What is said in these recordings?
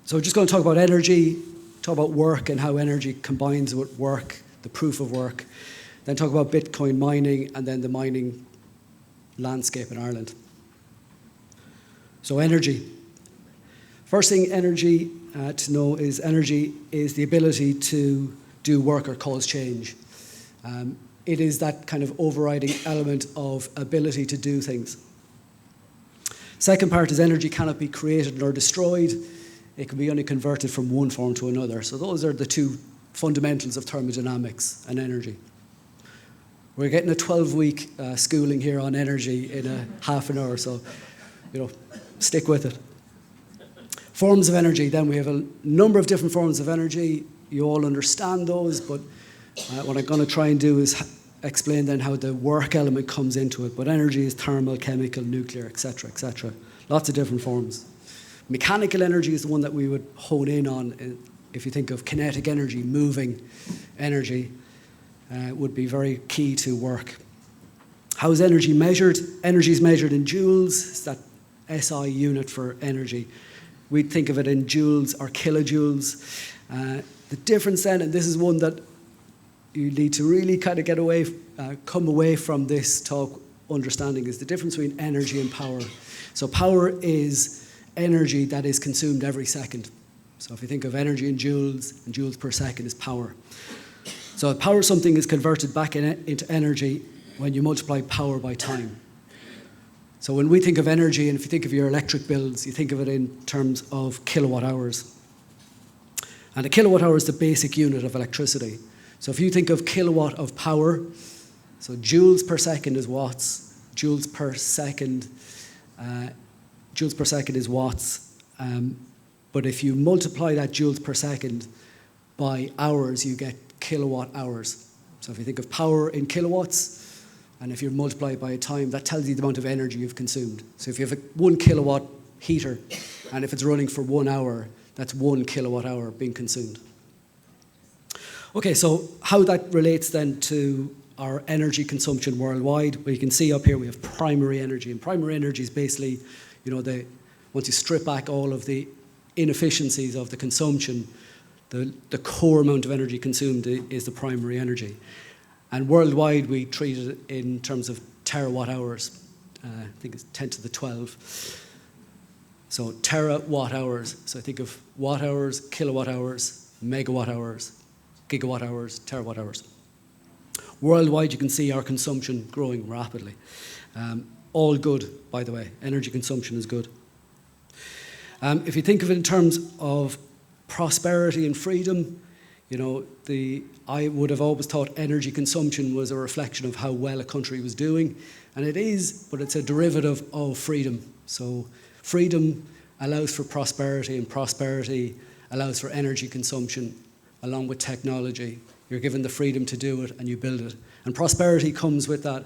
So we're just going to talk about energy, talk about work and how energy combines with work, the proof of work, then talk about Bitcoin mining and then the mining landscape in Ireland. So energy. First thing energy to know is energy is the ability to do work or cause change. It is that kind of overriding element of ability to do things. Second part is energy cannot be created nor destroyed. It can be only converted from one form to another. So those are the two fundamentals of thermodynamics and energy. We're getting a 12-week schooling here on energy in a half an hour, so stick with it. Forms of energy, then we have a number of different forms of energy. You all understand those, but what I'm going to try and do is explain then how the work element comes into it. But energy is thermal, chemical, nuclear, etc., etc. Lots of different forms. Mechanical energy is the one that we would hone in on. If you think of kinetic energy, moving energy, would be very key to work. How is energy measured? Energy is measured in joules. It's that SI unit for energy. We think of it in joules or kilojoules. The difference then, and this is one that you need to really kind of come away from this talk understanding, is the difference between energy and power. So power is energy that is consumed every second. So if you think of energy in joules, and joules per second is power. So power something is converted back into energy when you multiply power by time. So when we think of energy, and if you think of your electric bills, you think of it in terms of kilowatt hours. And a kilowatt hour is the basic unit of electricity. So if you think of kilowatt of power, so joules per second is watts, joules per second is watts. But if you multiply that joules per second by hours, you get kilowatt hours. So if you think of power in kilowatts, and if you multiply it by a time, that tells you the amount of energy you've consumed. So if you have a 1 kilowatt heater, and if it's running for 1 hour, that's 1 kilowatt hour being consumed. Okay, so how that relates then to our energy consumption worldwide. Well, you can see up here we have primary energy, and primary energy is basically, once you strip back all of the inefficiencies of the consumption, the core amount of energy consumed is the primary energy. And worldwide, we treat it in terms of terawatt hours. I think it's 10 to the 12. So terawatt hours. So think of watt hours, kilowatt hours, megawatt hours, gigawatt hours, terawatt hours. Worldwide, you can see our consumption growing rapidly. All good, by the way. Energy consumption is good. If you think of it in terms of prosperity and freedom, I would have always thought energy consumption was a reflection of how well a country was doing. And it is, but it's a derivative of freedom. So freedom allows for prosperity, and prosperity allows for energy consumption along with technology. You're given the freedom to do it and you build it. And prosperity comes with that,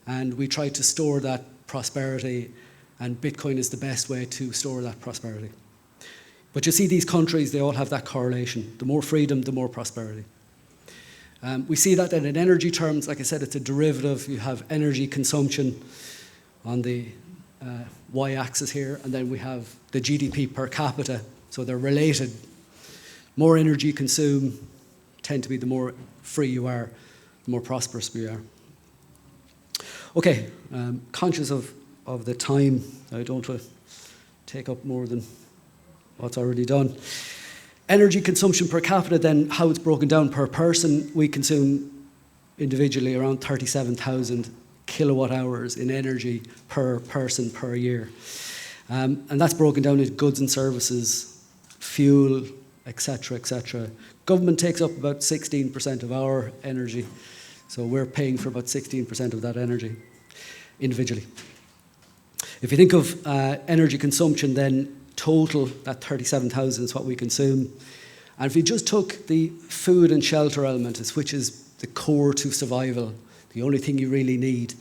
and we try to store that prosperity, and Bitcoin is the best way to store that prosperity. But you see these countries, they all have that correlation. The more freedom, the more prosperity. We see that then in energy terms. Like I said, it's a derivative. You have energy consumption on the y-axis here, and then we have the GDP per capita. So they're related. More energy you consume tend to be the more free you are, the more prosperous we are. Okay, conscious of the time, I don't want to take up more than what's already done. Energy consumption per capita, then how it's broken down per person. We consume individually around 37,000 kilowatt hours in energy per person per year. And that's broken down into goods and services, fuel, etc., etc. Government takes up about 16% of our energy, so we're paying for about 16% of that energy individually. If you think of energy consumption, then total, that 37,000 is what we consume. And if you just took the food and shelter element, which is the core to survival, the only thing you really need,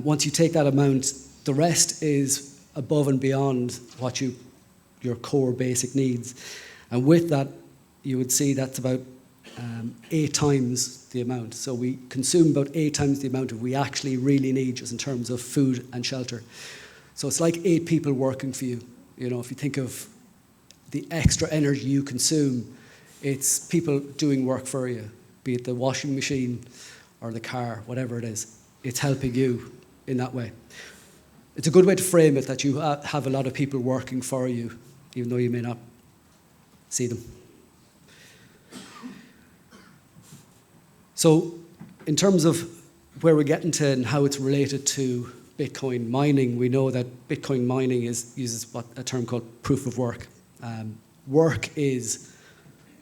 once you take that amount, the rest is above and beyond what your core basic needs. And with that, you would see that's about 8 times the amount. So we consume about 8 times the amount of we actually really need, just in terms of food and shelter. So it's like 8 people working for you. If you think of the extra energy you consume, it's people doing work for you, be it the washing machine or the car, whatever it is. It's helping you in that way. It's a good way to frame it, that you have a lot of people working for you, even though you may not see them. So in terms of where we're getting to and how it's related to Bitcoin mining, we know that Bitcoin mining uses a term called proof of work. Work is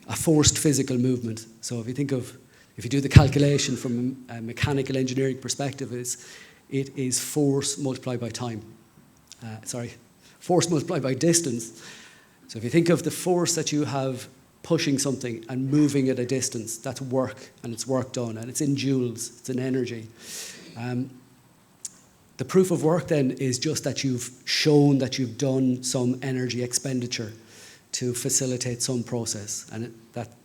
a forced physical movement. So if you do the calculation from a mechanical engineering perspective, it is force multiplied by time. Force multiplied by distance. So if you think of the force that you have pushing something and moving at a distance, that's work, and it's work done, and it's in joules, it's in energy. The proof of work then is just that you've shown that you've done some energy expenditure to facilitate some process, and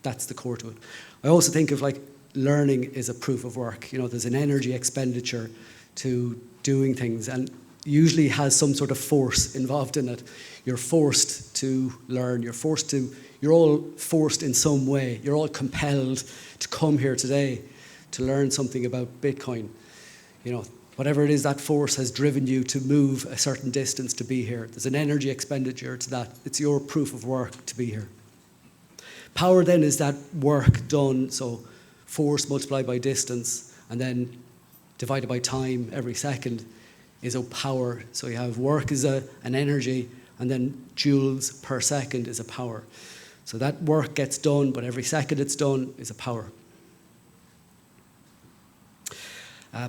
that's the core to it. I also think of like learning is a proof of work. You know, there's an energy expenditure to doing things, and usually has some sort of force involved in it. You're forced to learn. You're all forced in some way. You're all compelled to come here today to learn something about Bitcoin. You know, whatever it is, that force has driven you to move a certain distance to be here. There's an energy expenditure to that. It's your proof of work to be here. Power then is that work done, so force multiplied by distance, and then divided by time every second is a power. So you have work is an energy, and then joules per second is a power. So that work gets done, but every second it's done is a power.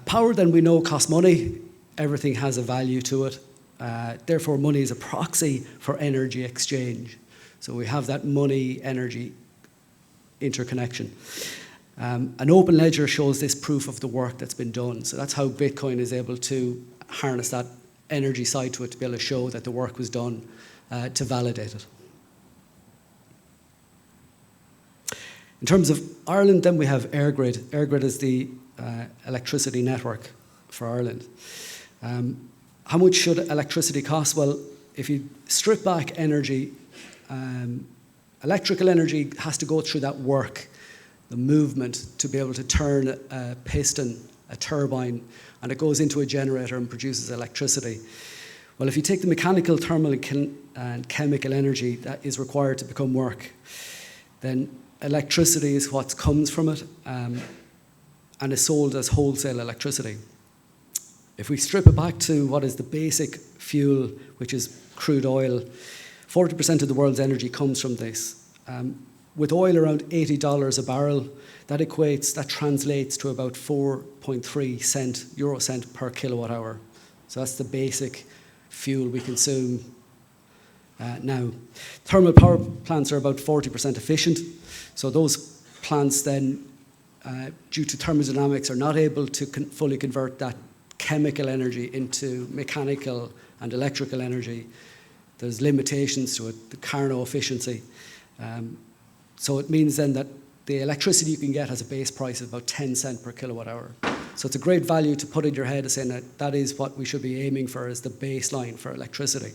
Power, then, we know costs money. Everything has a value to it. Therefore, money is a proxy for energy exchange. So we have that money-energy interconnection. An open ledger shows this proof of the work that's been done. So that's how Bitcoin is able to harness that energy side to it, to be able to show that the work was done, to validate it. In terms of Ireland, then we have EirGrid. EirGrid is the electricity network for Ireland. How much should electricity cost? Well, if you strip back energy, electrical energy has to go through that work, the movement, to be able to turn a piston, a turbine, and it goes into a generator and produces electricity. Well, if you take the mechanical, thermal, and chemical energy that is required to become work, then electricity is what comes from it, and is sold as wholesale electricity. If we strip it back to what is the basic fuel, which is crude oil, 40% of the world's energy comes from this. With oil around $80 a barrel, that translates to about 4.3 euro cent per kilowatt hour. So that's the basic fuel we consume now. Thermal power plants are about 40% efficient. So those plants then, due to thermodynamics, are not able to fully convert that chemical energy into mechanical and electrical energy. There's limitations to it, the Carnot efficiency. So it means then that the electricity you can get has a base price of about 10 cents per kilowatt hour. So it's a great value to put in your head, saying that that is what we should be aiming for as the baseline for electricity.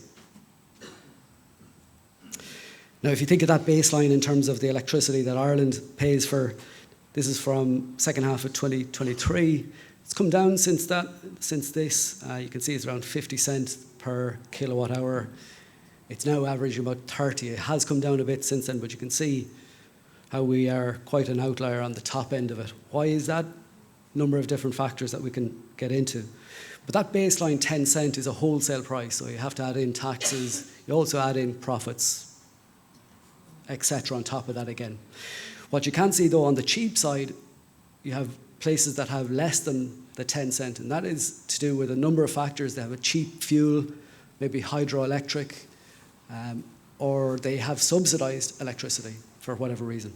Now, if you think of that baseline in terms of the electricity that Ireland pays for, this is from second half of 2023. It's come down since this. You can see it's around 50 cents per kilowatt hour. It's now averaging about 30. It has come down a bit since then, but you can see how we are quite an outlier on the top end of it. Why is that? Number of different factors that we can get into. But that baseline 10 cent is a wholesale price, so you have to add in taxes. You also add in profits, etc. on top of that again. What you can see, though, on the cheap side, you have places that have less than the 10 cent, and that is to do with a number of factors. They have a cheap fuel, maybe hydroelectric, or they have subsidized electricity for whatever reason.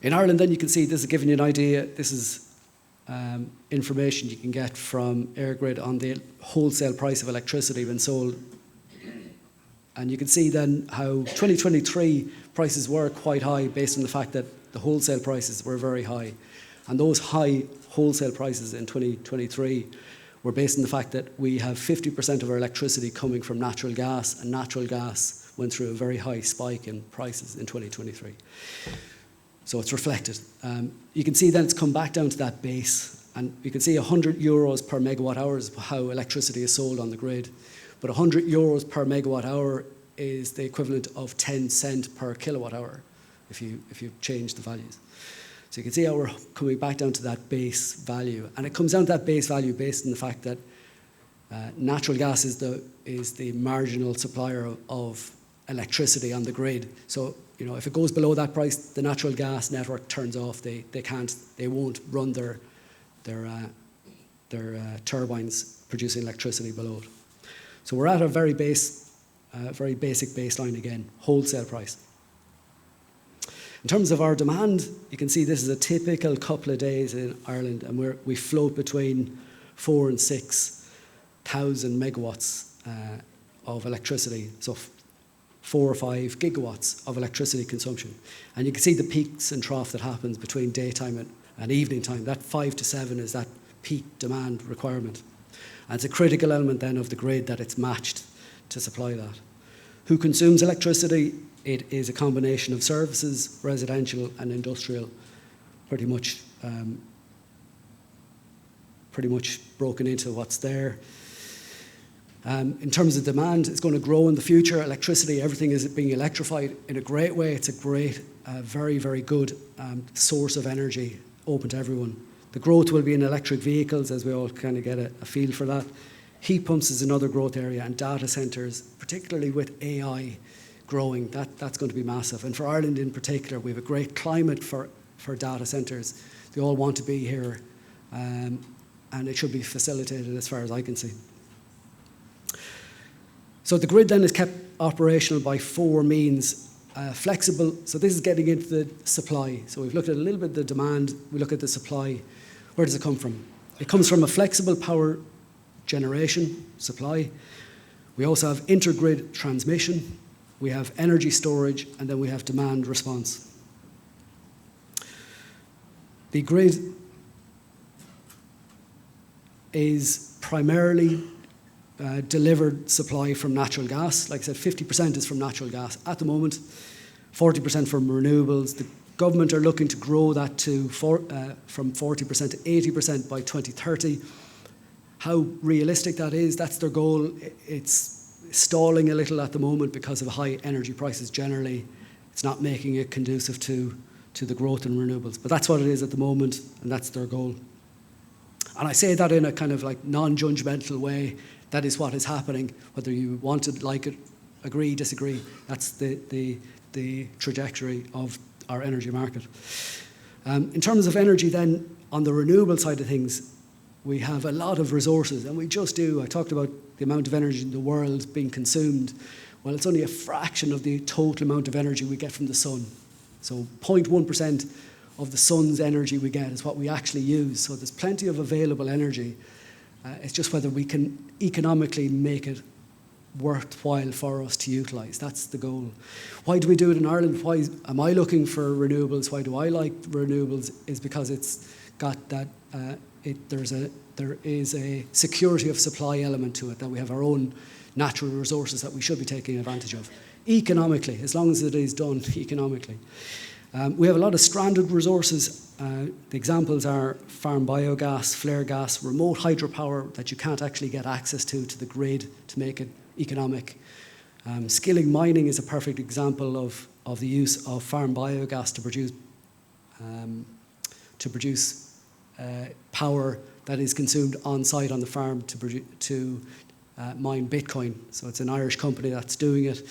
In Ireland, then, you can see this is giving you an idea. This is information you can get from EirGrid on the wholesale price of electricity when sold. And you can see then how 2023 prices were quite high based on the fact that the wholesale prices were very high. And those high wholesale prices in 2023 We're based on the fact that we have 50% of our electricity coming from natural gas, and natural gas went through a very high spike in prices in 2023. So it's reflected. You can see then it's come back down to that base, and you can see €100 per megawatt hour is how electricity is sold on the grid. But €100 per megawatt hour is the equivalent of 10 cents per kilowatt hour if you change the values. So you can see how we're coming back down to that base value. And it comes down to that base value based on the fact that natural gas is the marginal supplier of electricity on the grid. So, if it goes below that price, the natural gas network turns off. They won't run their turbines producing electricity below it. So we're at a very basic baseline again, wholesale price. In terms of our demand, you can see this is a typical couple of days in Ireland, and we float between 4,000 and 6,000 megawatts of electricity, so 4 or 5 gigawatts of electricity consumption. And you can see the peaks and trough that happens between daytime and evening time. That 5 to 7 is that peak demand requirement. And it's a critical element then of the grid that it's matched to supply that. Who consumes electricity? It is a combination of services, residential and industrial, pretty much broken into what's there. In terms of demand, it's going to grow in the future. Electricity, everything is being electrified in a great way. It's a great, very, very good source of energy, open to everyone. The growth will be in electric vehicles, as we all kind of get a feel for that. Heat pumps is another growth area, and data centres, particularly with AI growing, that's going to be massive. And for Ireland in particular, we have a great climate for data centres. They all want to be here, and it should be facilitated as far as I can see. So the grid then is kept operational by 4 means. Flexible, so this is getting into the supply. So we've looked at a little bit of the demand, we look at the supply. Where does it come from? It comes from a flexible power generation supply. We also have intergrid transmission, we have energy storage, and then we have demand response. The grid is primarily delivered supply from natural gas. Like I said, 50% is from natural gas at the moment, 40% from renewables. The government are looking to grow that from 40% to 80% by 2030. How realistic that is, that's their goal. It's stalling a little at the moment because of high energy prices generally. It's not making it conducive to the growth in renewables. But that's what it is at the moment, and that's their goal. And I say that in a kind of like non-judgmental way. That is what is happening, whether you want it, like it, agree, disagree. That's the trajectory of our energy market. In terms of energy then, on the renewable side of things, we have a lot of resources, and we just do. I talked about the amount of energy in the world being consumed. Well, it's only a fraction of the total amount of energy we get from the sun. So 0.1% of the sun's energy we get is what we actually use. So there's plenty of available energy. It's just whether we can economically make it worthwhile for us to utilise. That's the goal. Why do we do it in Ireland? Why am I looking for renewables? Why do I like renewables? Is because it's got that, there is a security of supply element to it, that we have our own natural resources that we should be taking advantage of. Economically, as long as it is done economically. We have a lot of stranded resources. The examples are farm biogas, flare gas, remote hydropower that you can't actually get access to the grid to make it economic. Skilling mining is a perfect example of the use of farm biogas to produce power that is consumed on site on the farm to mine Bitcoin. So it's an Irish company that's doing it.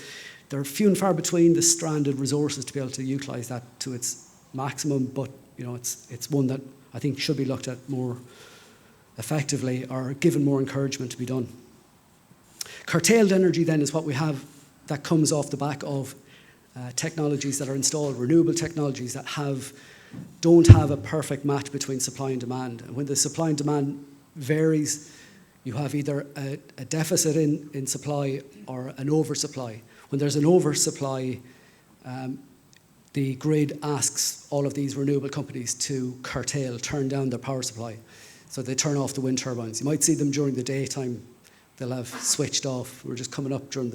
There are few and far between the stranded resources to be able to utilise that to its maximum, but it's one that I think should be looked at more effectively or given more encouragement to be done. Curtailed energy then is what we have that comes off the back of technologies that are installed, renewable technologies that don't have a perfect match between supply and demand. And when the supply and demand varies, you have either a deficit in supply or an oversupply. When there's an oversupply, the grid asks all of these renewable companies to curtail, turn down their power supply. So they turn off the wind turbines. You might see them during the daytime. They'll have switched off. We're just coming up in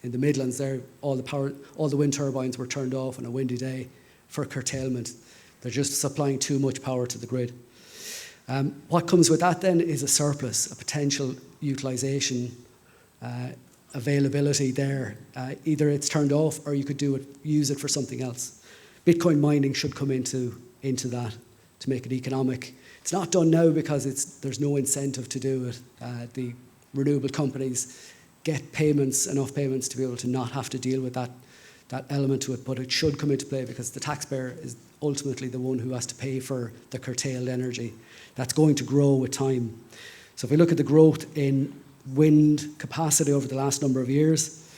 the Midlands there. All the wind turbines were turned off on a windy day for curtailment. They're just supplying too much power to the grid. What comes with that then is a surplus, a potential utilisation, availability there. Either it's turned off or you could use it for something else. Bitcoin mining should come into that to make it economic. It's not done now because there's no incentive to do it. The renewable companies get enough payments to be able to not have to deal with that element to it, but it should come into play because the taxpayer is ultimately the one who has to pay for the curtailed energy. That's going to grow with time. So if we look at the growth in wind capacity over the last number of years,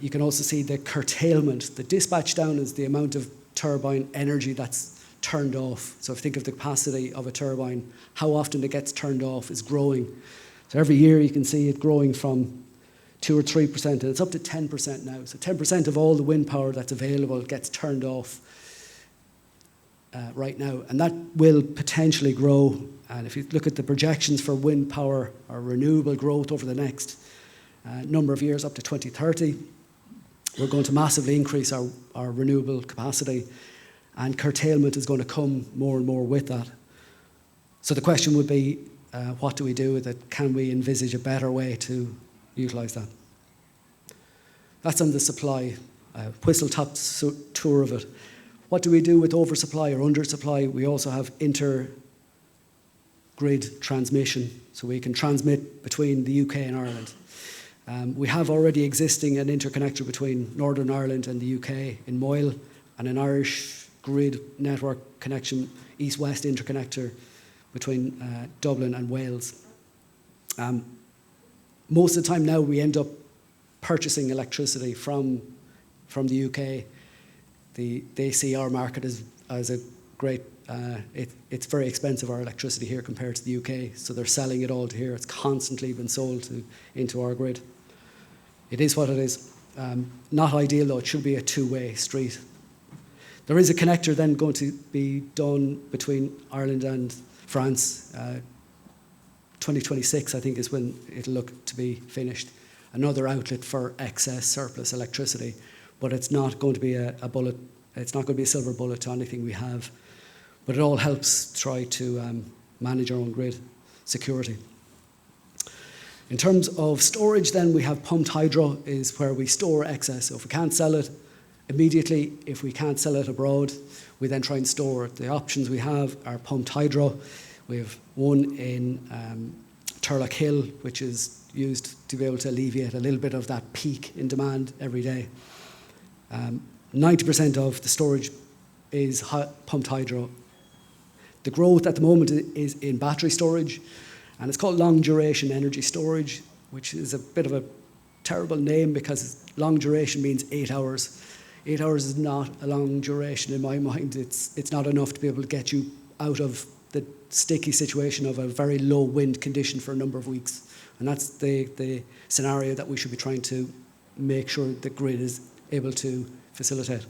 you can also see the curtailment. The dispatch down is the amount of turbine energy that's turned off. So if you think of the capacity of a turbine, how often it gets turned off is growing. So every year you can see it growing from 2 or 3%, and it's up to 10% now. So 10% of all the wind power that's available gets turned off right now, and that will potentially grow. And if you look at the projections for wind power or renewable growth over the next number of years, up to 2030, we're going to massively increase our renewable capacity, and curtailment is going to come more and more with that. So the question would be, what do we do with it? Can we envisage a better way to utilise that? That's on the supply, whistle-top tour of it. What do we do with oversupply or undersupply? We also have inter-grid transmission, so we can transmit between the UK and Ireland. We have already existing an interconnector between Northern Ireland and the UK in Moyle, and an Irish grid network connection, east-west interconnector between Dublin and Wales. Most of the time now we end up purchasing electricity from the UK. They see our market as a great, it's very expensive, our electricity here compared to the UK, so they're selling it all to here. It's constantly been sold into our grid. It is what it is. Not ideal though, it should be a two-way street. There is a connector then going to be done between Ireland and France. 2026 I think is when it'll look to be finished. Another outlet for excess surplus electricity, but it's not going to be a bullet. It's not going to be a silver bullet to anything we have, but it all helps try to manage our own grid security. In terms of storage then, we have pumped hydro is where we store excess. So if we can't sell it immediately, if we can't sell it abroad, we then try and store it. The options we have are pumped hydro. We have one in Turlock Hill, which is used to be able to alleviate a little bit of that peak in demand every day. 90% of the storage is pumped hydro. The growth at the moment is in battery storage, and it's called long duration energy storage, which is a bit of a terrible name because long duration means 8 hours. 8 hours is not a long duration in my mind. It's not enough to be able to get you out of the sticky situation of a very low wind condition for a number of weeks. And that's the scenario that we should be trying to make sure the grid is able to facilitate.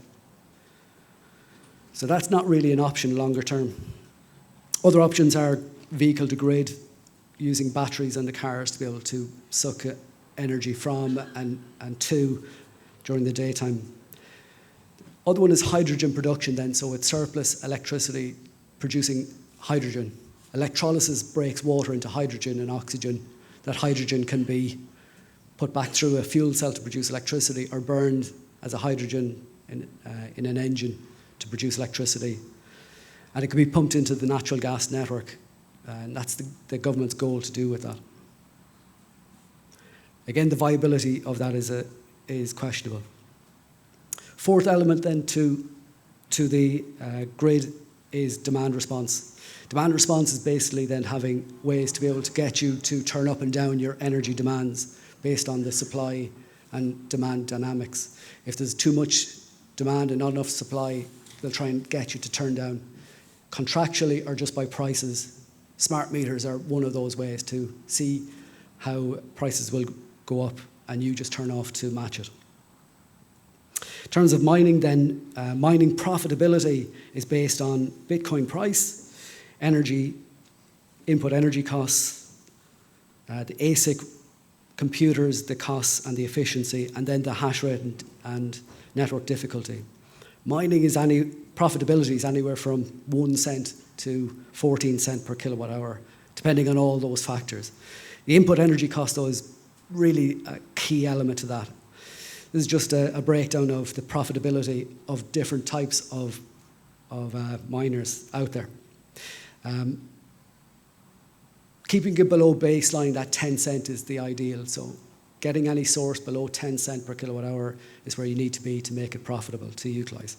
So that's not really an option longer term. Other options are vehicle to grid, using batteries in the cars to be able to suck energy from and to during the daytime. Other one is hydrogen production then, so it's surplus electricity producing hydrogen. Electrolysis breaks water into hydrogen and oxygen. That hydrogen can be put back through a fuel cell to produce electricity or burned as a hydrogen in an engine to produce electricity. And it can be pumped into the natural gas network. And that's the government's goal to do with that. Again, the viability of that is questionable. Fourth element then to the grid is demand response. Demand response is basically then having ways to be able to get you to turn up and down your energy demands based on the supply and demand dynamics. If there's too much demand and not enough supply, they'll try and get you to turn down contractually or just by prices. Smart meters are one of those ways to see how prices will go up and you just turn off to match it. In terms of mining then, mining profitability is based on Bitcoin price, energy input energy costs, the ASIC computers, the costs and the efficiency, and then the hash rate and network difficulty. Profitability is anywhere from 1 cent to 14 cent per kilowatt hour, depending on all those factors. The input energy cost, though, is really a key element to that. This is just a breakdown of the profitability of different types of miners out there. Keeping it below baseline, that 10 cent is the ideal. So getting any source below 10 cent per kilowatt hour is where you need to be to make it profitable to utilise.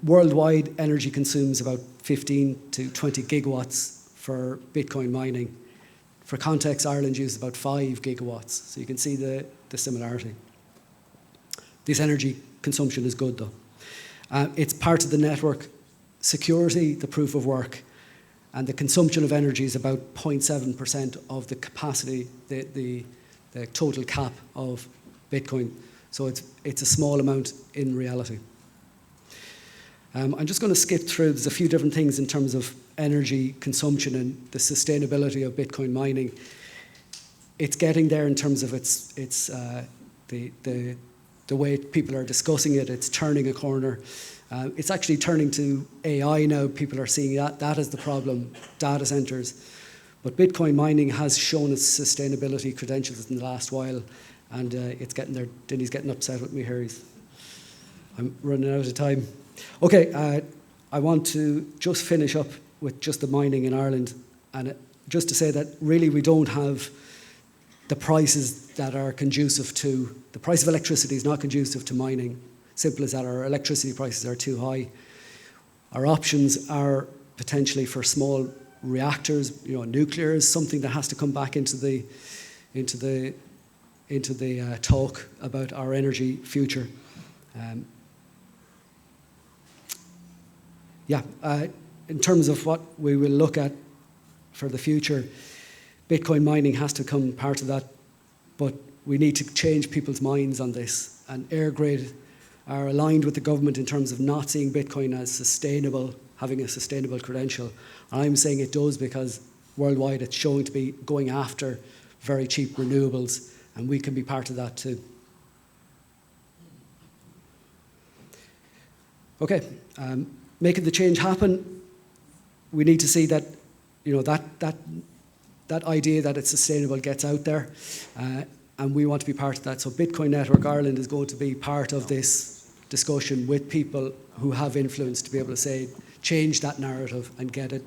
Worldwide, energy consumes about 15 to 20 gigawatts for Bitcoin mining. For context, Ireland uses about 5 gigawatts, so you can see the similarity. This energy consumption is good, though. It's part of the network security, the proof of work, and the consumption of energy is about 0.7% of the capacity, the total cap of Bitcoin. So it's a small amount in reality. I'm just going to skip through. There's a few different things in terms of energy consumption and the sustainability of Bitcoin mining. It's getting there in terms of the way people are discussing it. It's turning a corner. It's actually turning to AI now. People are seeing that as the problem, data centers. But Bitcoin mining has shown its sustainability credentials in the last while, and it's getting there. Denny's getting upset with me here. I'm running out of time. Okay, I want to just finish up with just the mining in Ireland, and just to say that really we don't have the prices that are conducive to, the price of electricity is not conducive to mining. Simple as that, our electricity prices are too high. Our options are potentially for small reactors, nuclear is something that has to come back into the talk about our energy future. In terms of what we will look at for the future, Bitcoin mining has to become part of that, but we need to change people's minds on this. And Airgrid are aligned with the government in terms of not seeing Bitcoin as sustainable, having a sustainable credential. And I'm saying it does because worldwide it's showing to be going after very cheap renewables, and we can be part of that too. Okay. Making the change happen, we need to see that, that idea that it's sustainable gets out there, and we want to be part of that. So Bitcoin Network Ireland is going to be part of this discussion with people who have influence to be able to say, change that narrative and get it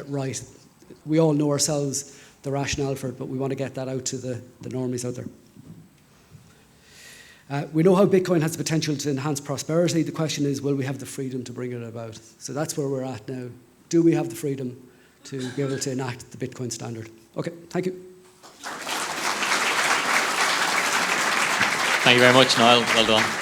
right. We all know ourselves the rationale for it, but we want to get that out to the normies out there. We know how Bitcoin has the potential to enhance prosperity. The question is, will we have the freedom to bring it about? So that's where we're at now. Do we have the freedom to be able to enact the Bitcoin standard? Okay, thank you. Thank you very much, Niall. Well done.